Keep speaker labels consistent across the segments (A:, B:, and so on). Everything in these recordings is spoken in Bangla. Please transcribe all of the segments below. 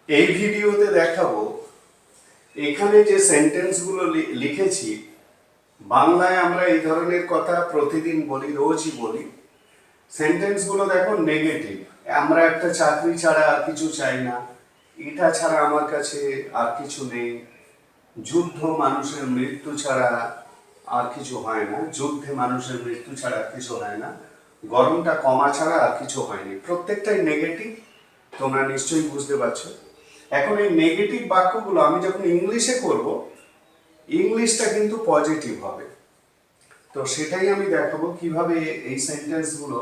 A: এই ভিডিওতে দেখাবো এখানে যে সেন্টেন্সগুলো লিখেছি বাংলায় আমরা এই ধরনের কথা প্রতিদিন বলি, রোজই বলি। সেন্টেন্সগুলো দেখো নেগেটিভ। আমরা একটা চাকরি ছাড়া আর কিছু চাই না, এটা ছাড়া আমার কাছে আর কিছু নেই, যুদ্ধ মানুষের মৃত্যু ছাড়া আর কিছু হয় না, যুদ্ধে মানুষের মৃত্যু ছাড়া আর কিছু হয় না, গরমটা কমা ছাড়া আর কিছু হয়নি। প্রত্যেকটাই নেগেটিভ, তোমরা নিশ্চয়ই বুঝতে পারছো। এখন এই নেগেটিভ বাক্যগুলো আমি যখন ইংলিশে করব, ইংলিশটা কিন্তু পজিটিভ হবে। তো সেটাই আমি দেখাবো কিভাবে এই সেন্টেন্সগুলো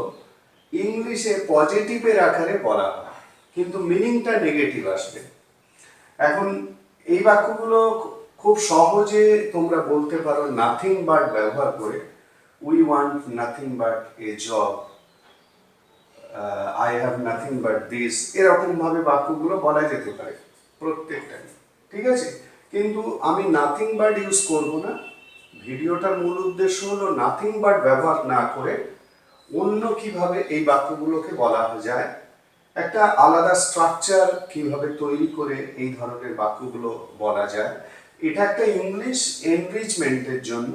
A: ইংলিশে পজিটিভের আকারে বলা হয়, কিন্তু মিনিংটা নেগেটিভ আসবে। এখন এই বাক্যগুলো খুব সহজে তোমরা বলতে পারো নাথিং বাট ব্যবহার করে। We want nothing but A job, I have nothing but this, এরকম ভাবে বাক্যগুলো বলা যেতে পারে প্রত্যেকটাই, ঠিক আছে। কিন্তু আমি নাথিং বাট ইউজ করব না। ভিডিওটার মূল উদ্দেশ্য হলো নাথিং বাট ব্যবহার না করে অন্য কিভাবে এই বাক্যগুলোকে বলা যায়, একটা আলাদা স্ট্রাকচার কিভাবে তৈরি করে এই ধরনের বাক্যগুলো বলা যায়। এটা একটা ইংলিশ এনরিচমেন্টের জন্য,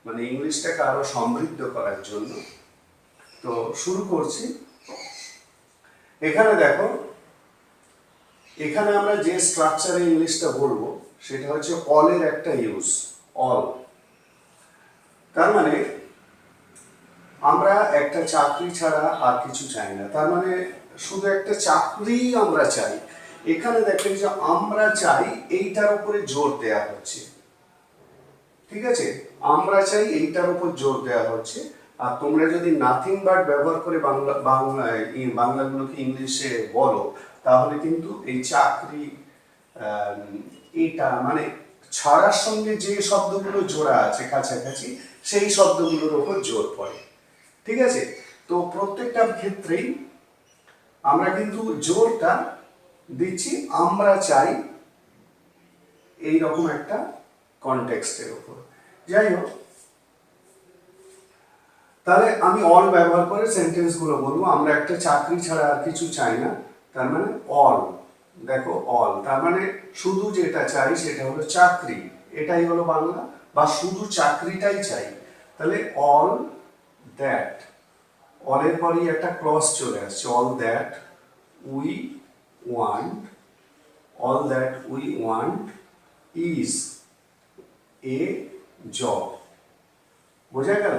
A: মানে ইংলিশটাকে আরো সমৃদ্ধ করার জন্য। তো শুরু করছি। এখানে দেখো, এখানে আমরা যে স্ট্রাকচারে ইংলিশটা বলবো সেটা হচ্ছে অলের একটা ইউজ, অল। তার মানে আমরা একটা চাকরি ছাড়া আর কিছু চাই না, তার মানে শুধু একটা চাকরি আমরা চাই। এখানে দেখেন যে আমরা চাই এইটার উপরে জোর দেয়া হচ্ছে, ঠিক আছে। আমরা চাই এইটার উপর জোর দেওয়া হচ্ছে। আর তোমরা যদি নাথিং বাট ব্যবহার করে বাংলাগুলোকে ইংলিশে বলো, তাহলে কিন্তু এই চাকরি, এটা মানে ছাড়ার সঙ্গে যে শব্দগুলো জোড়া আছে কাছাকাছি, সেই শব্দগুলোর উপর জোর পড়ে, ঠিক আছে। তো প্রত্যেকটা ক্ষেত্রেই আমরা কিন্তু জোরটা দিচ্ছি আমরা চাই এইরকম একটা কনটেক্সটের উপর। যাই হোক, তাহলে আমি অল ব্যবহার করে সেন্টেন্সগুলো বলবো। আমরা একটা চাকরি ছাড়া আর কিছু চাই না, তার মানে অল। দেখো অল, তার মানে শুধু যেটা চাই সেটা হলো চাকরি, এটাই হলো বাংলা, বা শুধু চাকরিটাই চাই। তাহলে অল দ্যাট, অলের পরেই একটা ক্লজ চলে আসছে, all that we want, all that we want is a job. বোঝা গেল?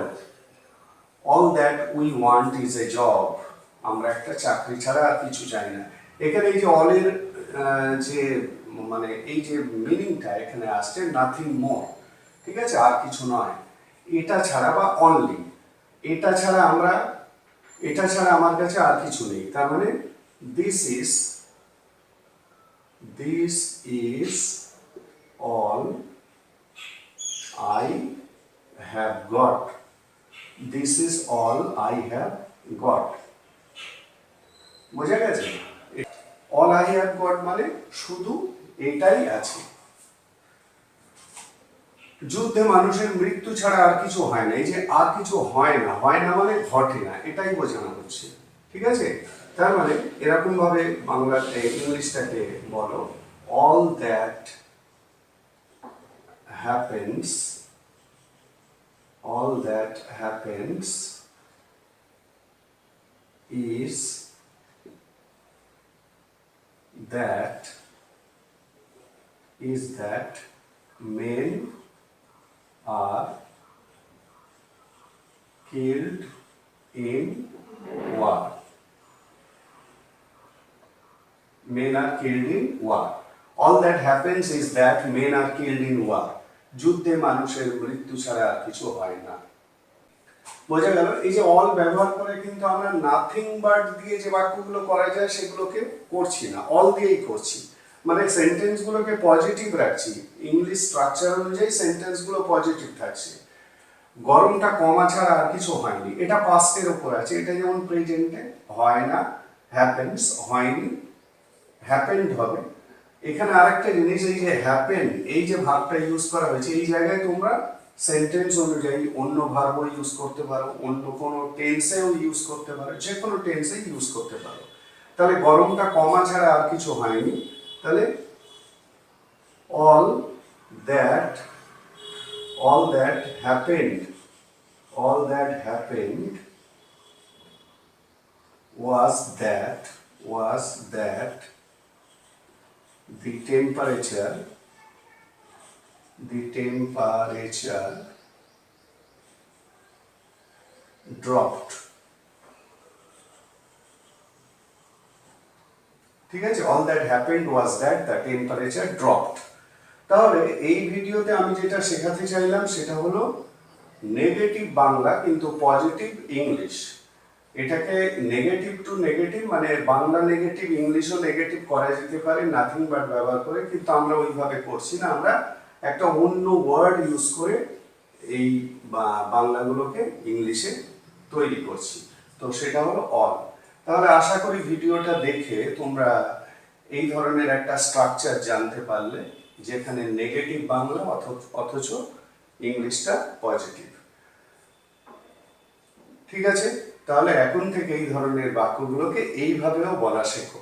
A: All that we want is a job, আমরা একটা চাকরি ছাড়া আর কিছু চাই না। এখানে এই যে অলের যে মানে এই যে মিনিংটা এখানে আসছে নাথিং মোর, ঠিক আছে, আর কিছু নয়, এটা ছাড়া বা অনলি, এটা ছাড়া আমরা, এটা ছাড়া আমার কাছে আর কিছু নেই। তার মানে this is all I have got, this is all I have got. বোঝা গেছে? অল আই হ্যাভ গট মানে শুধু এটাই আছে। যুদ্ধে মানুষের মৃত্যু ছাড়া আর কিছু হয় না, এই যে আর কিছু হয় না, হয় না মানে ঘটে না, এটাই বোঝানো হচ্ছে, ঠিক আছে। তার মানে এরকম ভাবে বাংলা ইংলিশটাকে বলো, all that happens, all that happens is that men are killed in war. Men are killed in war. All that happens is that men are killed in war. যুদ্ধে মানুষের মৃত্যু ছাড়া আর কিছু হয় না। বোঝা গেল? এই যে অল ব্যবহার করে কিন্তু আমরা নাথিং বাট দিয়ে যে বাক্যগুলো করা যায় সেগুলোকে করছি না, অল দিয়েই করছি। মানে সেন্টেন্সগুলোকে পজিটিভ রাখছি, ইংলিশ স্ট্রাকচার অনুযায়ী সেন্টেন্সগুলো পজিটিভ থাকছে। গরমটা কমা ছাড়া আর কিছু হয়নি, এটা পাস্টের উপর আছে, এটা যেমন প্রেজেন্টে হয় না, হ্যাপেন্স হয়নি, হ্যাপেন্ড হবে। এখানে আরেকটা জিনিস, এই যে হ্যাপেন, এই যে ভার্বটা ইউজ করা হয়েছে, এই জায়গায় তোমরা সেন্টেন্স অনুযায়ী অন্য ভার্বও ইউজ করতে পারো, অন্য কোনো টেন্সেও ইউজ করতে পারো, যে কোনো টেন্সে ইউজ করতে পারো। তাহলে গরমটা কমা ছাড়া আর কিছু হয়নি, তাহলে all that happened was that the temperature dropped. ঠিক আছে, all that happened was that the temperature dropped. তাহলে এই ভিডিওতে আমি যেটা শেখাতে চাইলাম সেটা হলো নেগেটিভ বাংলা কিন্তু পজিটিভ ইংলিশ। এটাকে নেগেটিভ টু নেগেটিভ মানে বাংলা নেগেটিভ ইংলিশও নেগেটিভ করা যেতে পারে নাথিং বাট ব্যবহার করে, কিন্তু আমরা ওইভাবে করছি না, আমরা একটা অন্য ওয়ার্ড ইউজ করে এই বাংলাগুলোকে ইংলিশে তৈরি করছি। তো সেটা হলো অল। তাহলে আশা করি ভিডিওটা দেখে তোমরা এই ধরনের একটা স্ট্রাকচার জানতে পারলে যেখানে নেগেটিভ বাংলা অথচ ইংলিশটা পজিটিভ। ঠিক আছে, তাহলে এখন থেকে এই ধরনের বাক্যগুলোকে এইভাবেও বলা শেখো।